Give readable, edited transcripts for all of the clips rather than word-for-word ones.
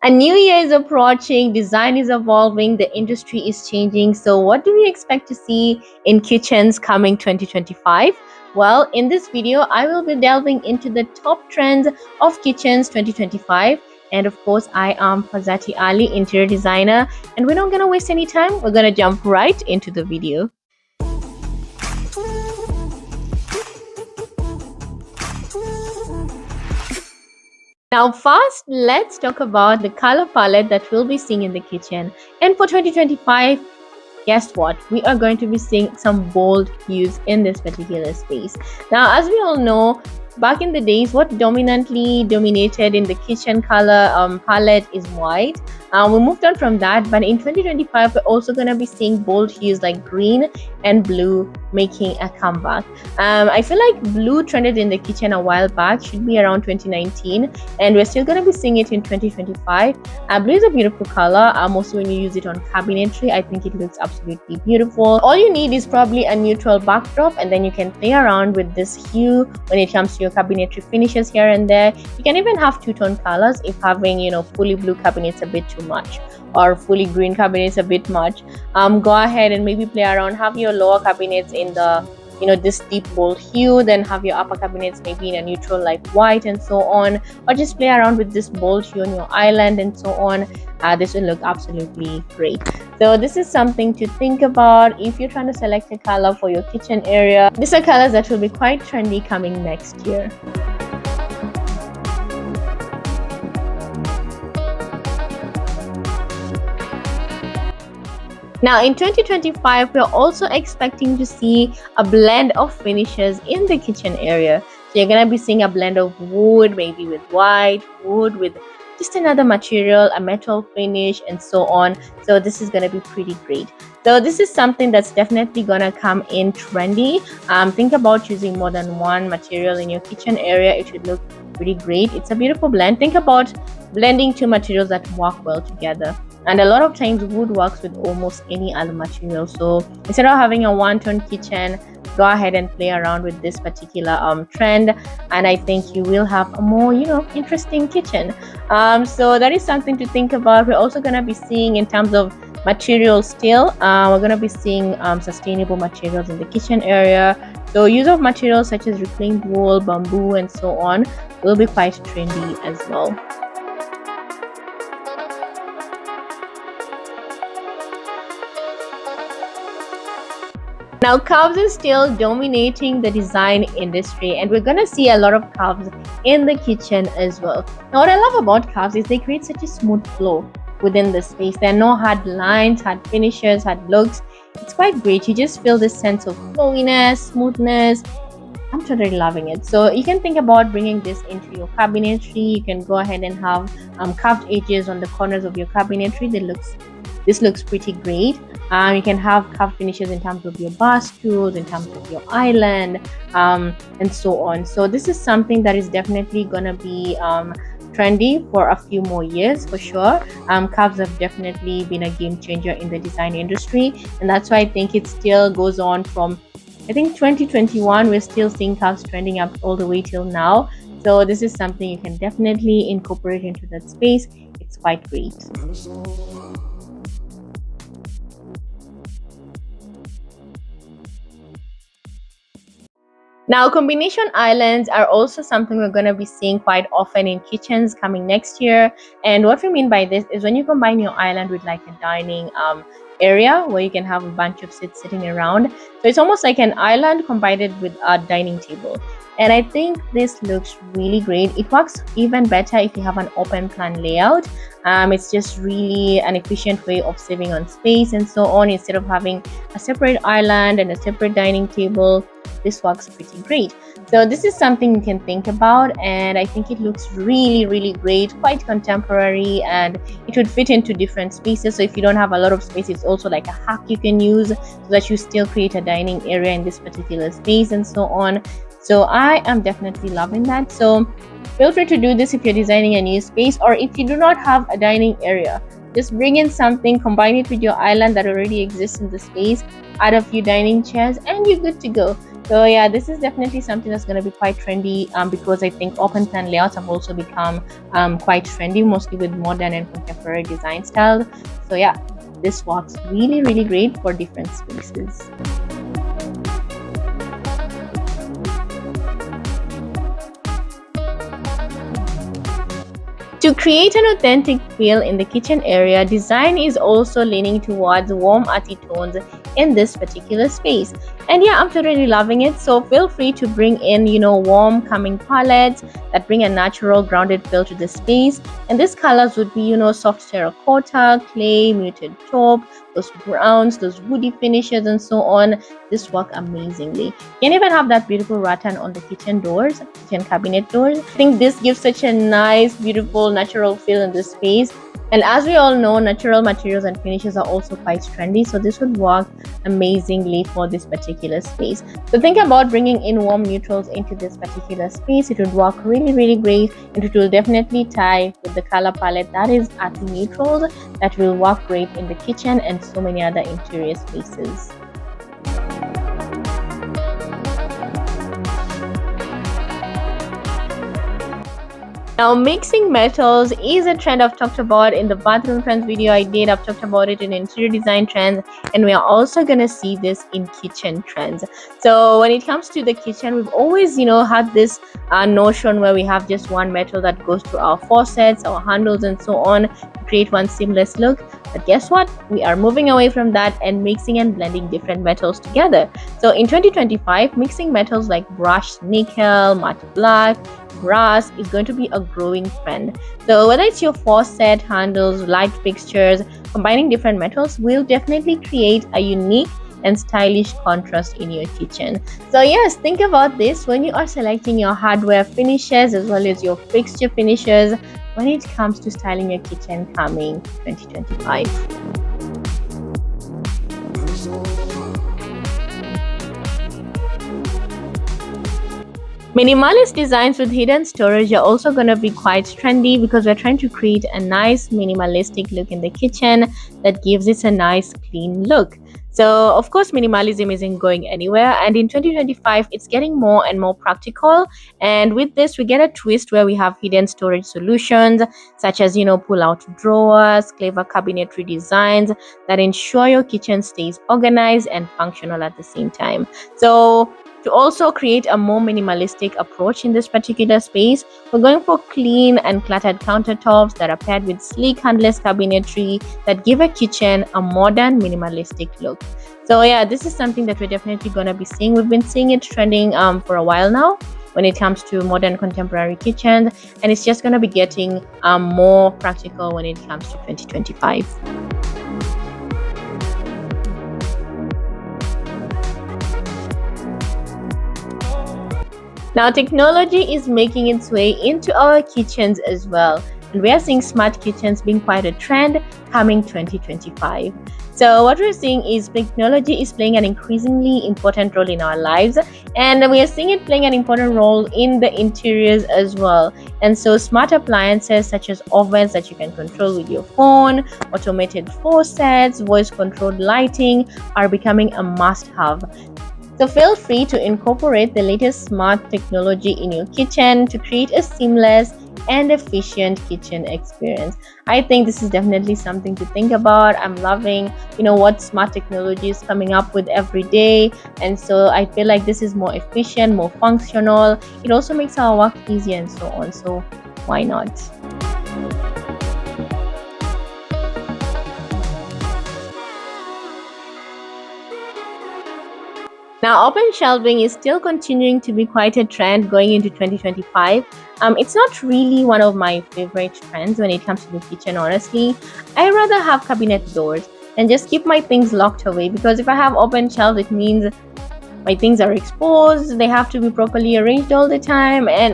A new year is approaching, design is evolving, the industry is changing. So, what do we expect to see in kitchens coming 2025? Well, in this video, I will be delving into the top trends of kitchens 2025. And of course, I am Faazati Ali, interior designer. And we're not going to waste any time, we're going to jump right into the video. Now, first, let's talk about the color palette that we'll be seeing in the kitchen. And for 2025, guess what? We are going to be seeing some bold hues in this particular space. Now, as we all know, back in the days, what dominantly dominated in the kitchen color palette is white. We moved on from that, but in 2025, we're also going to be seeing bold hues like green and blue making a comeback. I feel like blue trended in the kitchen a while back, should be around 2019, and we're still going to be seeing it in 2025. Blue is a beautiful color. Also, when you use it on cabinetry, I think it looks absolutely beautiful. All you need is probably a neutral backdrop, and then you can play around with this hue when it comes to your cabinetry finishes here and there. You can even have two-tone colors if having, fully blue cabinets a bit too much, or fully green cabinets a bit much. Go ahead and maybe play around. Have your lower cabinets in the this deep bold hue, then have your upper cabinets maybe in a neutral like white and so on, or just play around with this bold hue on your island and so on. This will look absolutely great. So this is something to think about if you're trying to select a color for your kitchen area. These are colors that will be quite trendy coming next year. Now in 2025, we're also expecting to see a blend of finishes in the kitchen area. So you're going to be seeing a blend of wood, maybe with white, wood with just another material, a metal finish, and so on. So this is going to be pretty great. So this is something that's definitely going to come in trendy. Think about using more than one material in your kitchen area. It should look pretty great. It's a beautiful blend. Think about blending two materials that work well together. And a lot of times wood works with almost any other material. So instead of having a one-tone kitchen, go ahead and play around with this particular trend, and I think you will have a more interesting kitchen. So that is something to think about. We're also going to be seeing, in terms of materials still, we're going to be seeing sustainable materials in the kitchen area. So use of materials such as reclaimed wool, bamboo, and so on will be quite trendy as well. Now, curves is still dominating the design industry, and we're going to see a lot of curves in the kitchen as well. Now, what I love about curves is they create such a smooth flow within the space. There are no hard lines, hard finishes, hard looks. It's quite great. You just feel this sense of flowiness, smoothness. I'm totally loving it. So you can think about bringing this into your cabinetry. You can go ahead and have curved edges on the corners of your cabinetry. This looks pretty great. You can have curved finishes in terms of your bar stools, in terms of your island, and so on. So this is something that is definitely gonna be trendy for a few more years for sure. Curves have definitely been a game changer in the design industry, and that's why I think it still goes on from, I think, 2021. We're still seeing curves trending up all the way till now. So this is something you can definitely incorporate into that space. It's quite great. Now, combination islands are also something we're going to be seeing quite often in kitchens coming next year. And what we mean by this is when you combine your island with like a dining area where you can have a bunch of seats sitting around. So it's almost like an island combined with a dining table. And I think this looks really great. It works even better if you have an open plan layout. It's just really an efficient way of saving on space and so on. Instead of having a separate island and a separate dining table, this works pretty great. So this is something you can think about, and I think it looks really great, quite contemporary, and it would fit into different spaces. So if you don't have a lot of space, it's also like a hack you can use so that you still create a dining area in this particular space and so on. So I am definitely loving that. So feel free to do this if you're designing a new space, or if you do not have a dining area, just bring in something, combine it with your island that already exists in the space, add a few dining chairs, and you're good to go. So yeah, this is definitely something that's going to be quite trendy, because I think open plan layouts have also become quite trendy, mostly with modern and contemporary design styles. So yeah, this works really, really great for different spaces. To create an authentic feel in the kitchen area, design is also leaning towards warm earthy tones in this particular space. And yeah, I'm totally loving it. So feel free to bring in, warm, calming palettes that bring a natural, grounded feel to the space. And these colors would be, soft terracotta, clay, muted taupe, those browns, those woody finishes, and so on. This work amazingly. You can even have that beautiful rattan on the kitchen doors, kitchen cabinet doors. I think this gives such a nice, beautiful, natural feel in this space. And as we all know, natural materials and finishes are also quite trendy, so this would work amazingly for this particular space. So think about bringing in warm neutrals into this particular space. It would work really, really great, and it will definitely tie with the color palette that is earthy neutrals that will work great in the kitchen and so many other interior spaces. Now, mixing metals is a trend I've talked about in the bathroom trends video I did. I've talked about it in interior design trends, and we are also going to see this in kitchen trends. So when it comes to the kitchen, we've always, had this notion where we have just one metal that goes through our faucets, our handles, and so on to create one seamless look. But guess what? We are moving away from that and mixing and blending different metals together. So in 2025, mixing metals like brushed nickel, matte black, brass is going to be a growing trend. So whether it's your faucet, handles, light fixtures, combining different metals will definitely create a unique and stylish contrast in your kitchen. So yes, think about this when you are selecting your hardware finishes as well as your fixture finishes when it comes to styling your kitchen coming 2025. Minimalist designs with hidden storage are also going to be quite trendy because we're trying to create a nice minimalistic look in the kitchen that gives it a nice clean look. So of course minimalism isn't going anywhere, and in 2025 it's getting more and more practical, and with this we get a twist where we have hidden storage solutions such as pull out drawers, clever cabinetry designs that ensure your kitchen stays organized and functional at the same time. So to also create a more minimalistic approach in this particular space, we're going for clean and cluttered countertops that are paired with sleek handless cabinetry that give a kitchen a modern minimalistic look. So yeah, this is something that we're definitely going to be seeing. We've been seeing it trending for a while now when it comes to modern contemporary kitchens, and it's just going to be getting more practical when it comes to 2025. Now, technology is making its way into our kitchens as well, and we are seeing smart kitchens being quite a trend coming 2025. So what we're seeing is technology is playing an increasingly important role in our lives, and we are seeing it playing an important role in the interiors as well. And so smart appliances such as ovens that you can control with your phone, automated faucets, voice controlled lighting are becoming a must-have. So feel free to incorporate the latest smart technology in your kitchen to create a seamless and efficient kitchen experience. I think this is definitely something to think about. I'm loving, what smart technology is coming up with every day. And so I feel like this is more efficient, more functional. It also makes our work easier and so on. So why not? Now, open shelving is still continuing to be quite a trend going into 2025. It's not really one of my favorite trends when it comes to the kitchen, honestly. I rather have cabinet doors and just keep my things locked away, because if I have open shelves, it means my things are exposed. They have to be properly arranged all the time, and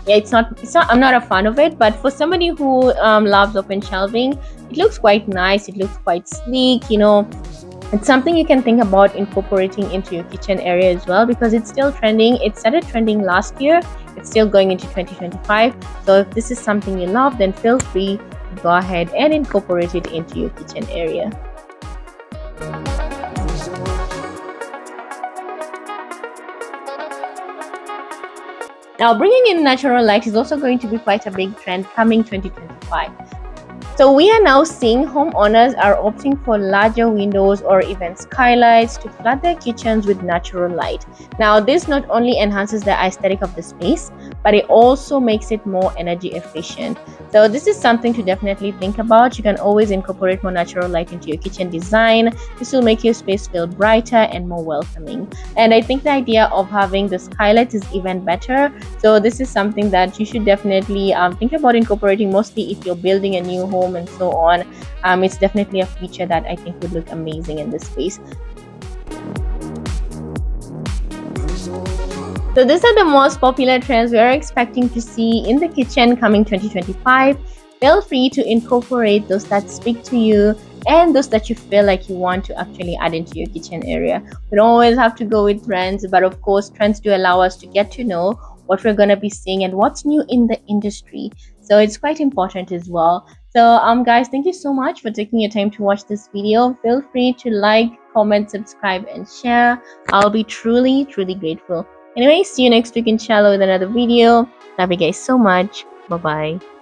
yeah, it's not. I'm not a fan of it. But for somebody who loves open shelving, it looks quite nice. It looks quite sleek. It's something you can think about incorporating into your kitchen area as well, because it's still trending. It started trending last year. It's still going into 2025. So if this is something you love, then feel free to go ahead and incorporate it into your kitchen area. Now, bringing in natural light is also going to be quite a big trend coming 2025. So we are now seeing homeowners are opting for larger windows or even skylights to flood their kitchens with natural light. Now, this not only enhances the aesthetic of the space, but it also makes it more energy efficient. So this is something to definitely think about. You can always incorporate more natural light into your kitchen design. This will make your space feel brighter and more welcoming. And I think the idea of having the skylight is even better. So this is something that you should definitely think about incorporating, mostly if you're building a new home and so on. It's definitely a feature that I think would look amazing in this space. So these are the most popular trends we are expecting to see in the kitchen coming 2025. Feel free to incorporate those that speak to you and those that you feel like you want to actually add into your kitchen area. We don't always have to go with trends, but of course trends do allow us to get to know what we're going to be seeing and what's new in the industry. So it's quite important as well. So guys, thank you so much for taking your time to watch this video. Feel free to like, comment, subscribe and share. I'll be truly grateful. Anyway, see you next week inshallah with another video. Love you guys so much. Bye bye.